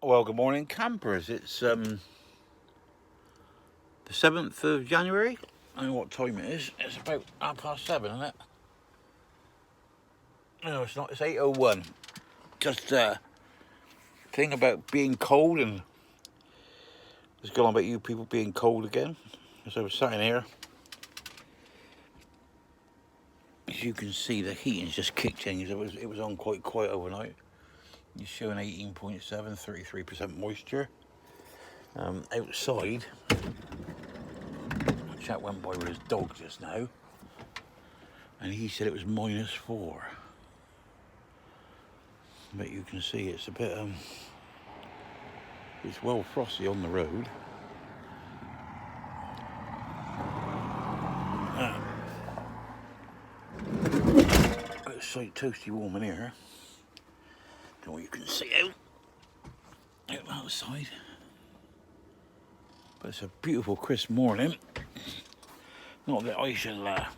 Well, good morning, campers. It's the 7th of January. I don't know what time it is. It's about 7:30, isn't it? No, it's not. It's 8:01. Just thing about being cold, and it's going on about you people being cold again. As I was sat in here, as you can see, the heating's just kicked in. It was on quite quiet overnight. It's showing 18.7, 33% moisture. Outside, a chap went by with his dog just now, and he said it was -4. But you can see it's a bit it's well frosty on the road. It's like toasty warm in here. Don't know what you can see out outside. But it's a beautiful crisp morning. Not that I shall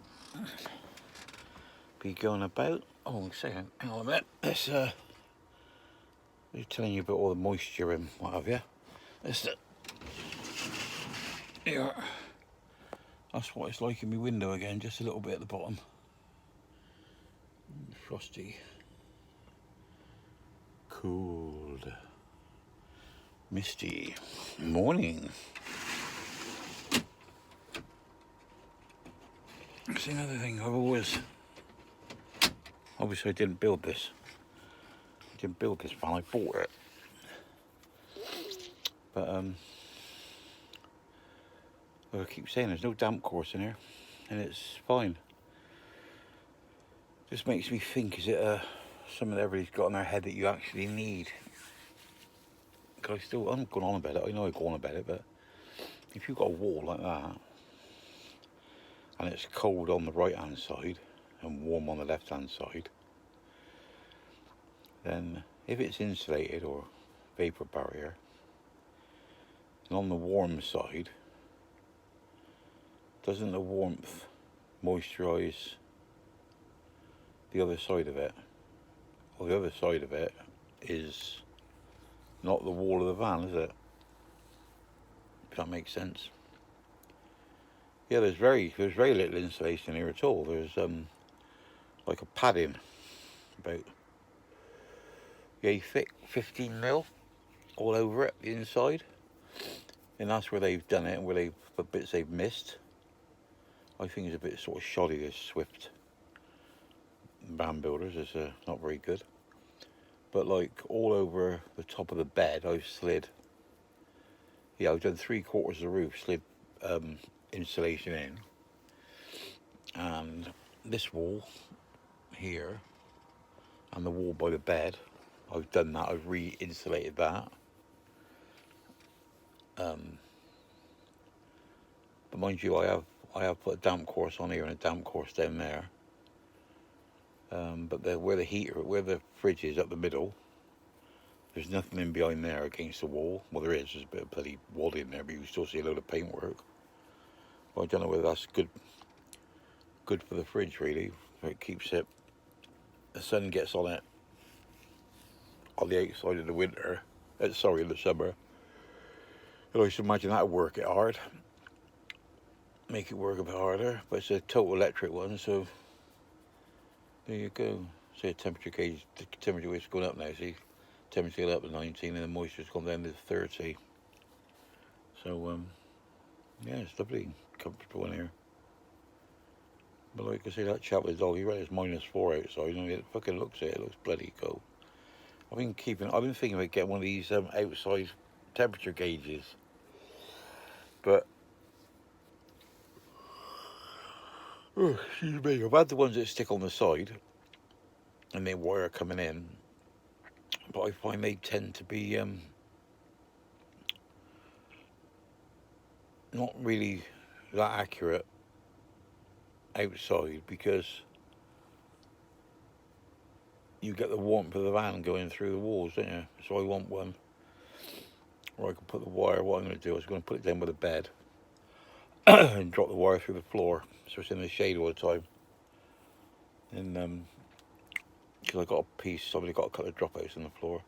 be going about. Oh, second, hang on a minute. Let's they're telling you about all the moisture and what have you. Here. That's what it's like in my window again, just a little bit at the bottom. Frosty. Cold. Misty. Morning. That's another thing obviously I didn't build this. I didn't build this van, I bought it. But like I keep saying, there's no damp course in here, and it's fine. Just makes me think, is it something that everybody's got in their head that you actually need? Because I'm going on about it, I know I go on about it, but if you've got a wall like that, and it's cold on the right hand side, and warm on the left hand side, then if it's insulated or vapor barrier, and on the warm side, doesn't the warmth moisturise the other side of it? Well, the other side of it is not the wall of the van, is it? If that makes sense. Yeah, there's very little insulation here at all. There's like a padding about yay thick, 15 mil all over it, the inside. And that's where they've done it, and where they've put bits they've missed. I think it's a bit sort of shoddy, this Swift van builders. It's not very good. But like all over the top of the bed, I've slid. Yeah, I've done 3/4 of the roof, slid insulation in. And this wall here, and the wall by the bed, I've done that. I've re-insulated that. But mind you, I have put a damp course on here and a damp course down there. But where the fridge is up the middle, there's nothing in behind there against the wall. Well, there's a bit of bloody wall in there, but you can still see a load of paintwork. But I don't know whether that's good for the fridge, really. It keeps it, the sun gets on it on the outside of the winter, in the summer. And I should imagine that would work it hard, make it work a bit harder. But it's a total electric one, so there you go. See, the temperature is going up now. See, temperature going up to 19, and the moisture's gone down to 30. So yeah, it's lovely, comfortable in here. But like I say, that chap with the dog, he read it's -4 outside, and it fucking looks bloody cold. I've been thinking about getting one of these outside temperature gauges, but excuse me, I've had the ones that stick on the side, and they wire coming in, but I find they tend to be not really that accurate outside, because you get the warmth of the van going through the walls, don't you? So I want one where I can put the wire. What I'm going to do is going to put it down by the bed and drop the wire through the floor, so it's in the shade all the time. And because I got a piece, somebody got a couple of dropouts on the floor.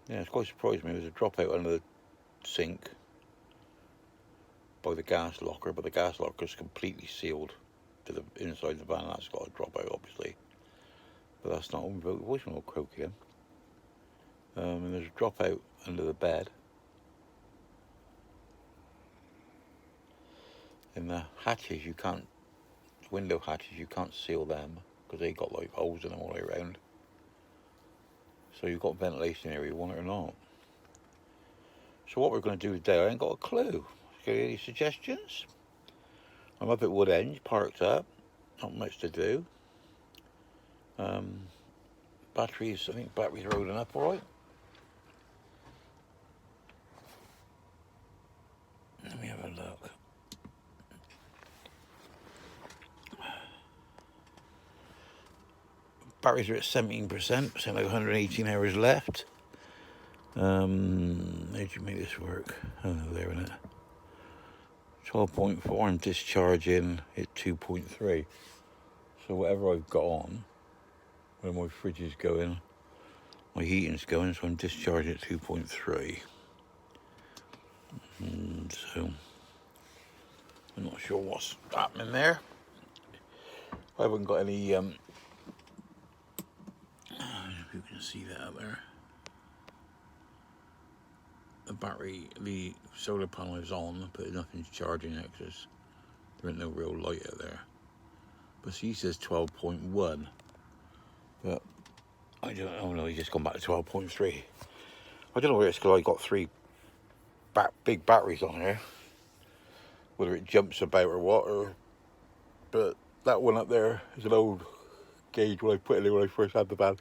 Yeah, it's quite surprised me. There's a dropout under the sink by the gas locker, but the gas locker is completely sealed to the inside the van. That's got to drop out, obviously. But that's not on vote. Voicemail croaky then. And there's a dropout under the bed. And the hatches, you can't, window hatches, you can't seal them because they got like holes in them all the way around. So you've got ventilation area, you want it or not. So what we're going to do today, I ain't got a clue. Got any suggestions? I'm up at Woodhenge, parked up, not much to do. Batteries, I think batteries are holding up all right. Let me have a look. Batteries are at 17%, so like 118 hours left. How'd you make this work? Oh no, there in it. 12.4, I'm discharging at 2.3. So whatever I've got on, when my fridge is going, my heating's going, so I'm discharging at 2.3. And so I'm not sure what's happening there. I haven't got any, if you can see that up there. The battery, the solar panel is on, but nothing's charging it because there ain't no real light out there. But she says 12.1, but I don't know. No, he's just gone back to 12.3. I don't know whether it's because I got three big batteries on here, whether it jumps about or what, but that one up there is an old gauge when I put it in when I first had the van.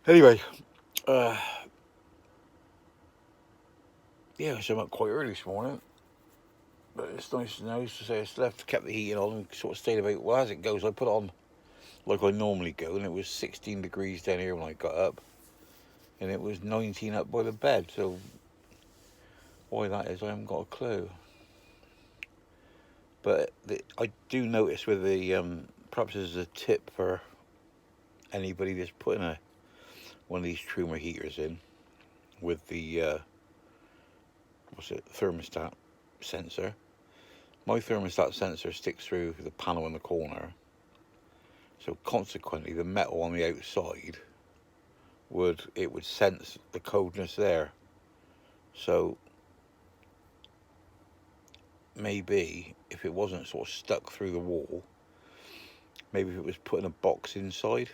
Anyway, yeah, so I'm up quite early this morning, but it's nice to know. So it's left, kept the heating on, and sort of stayed about. Well, as it goes, I put on like I normally go, and it was 16 degrees down here when I got up, and it was 19 up by the bed. So why that is, I haven't got a clue. But I do notice with the perhaps as a tip for anybody that's putting one of these Truma heaters in with the thermostat sensor. My thermostat sensor sticks through the panel in the corner, so consequently the metal on the outside would sense the coldness there. So maybe if it wasn't sort of stuck through the wall, maybe if it was put in a box inside.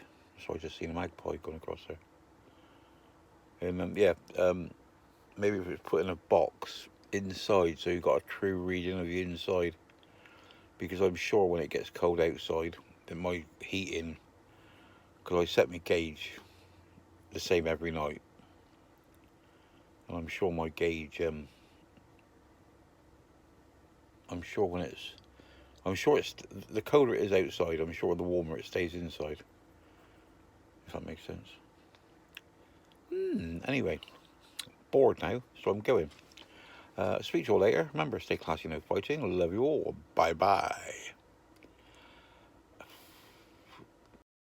So I just seen a magpie going across there. And maybe if it was put in a box inside, so you've got a true reading of the inside. Because I'm sure when it gets cold outside, then my heating, because I set my gauge the same every night, and I'm sure my gauge, I'm sure it's the colder it is outside, I'm sure the warmer it stays inside. If that makes sense. Anyway, bored now, so I'm going. Speak to you all later. Remember, stay classy, no fighting. Love you all. Bye bye.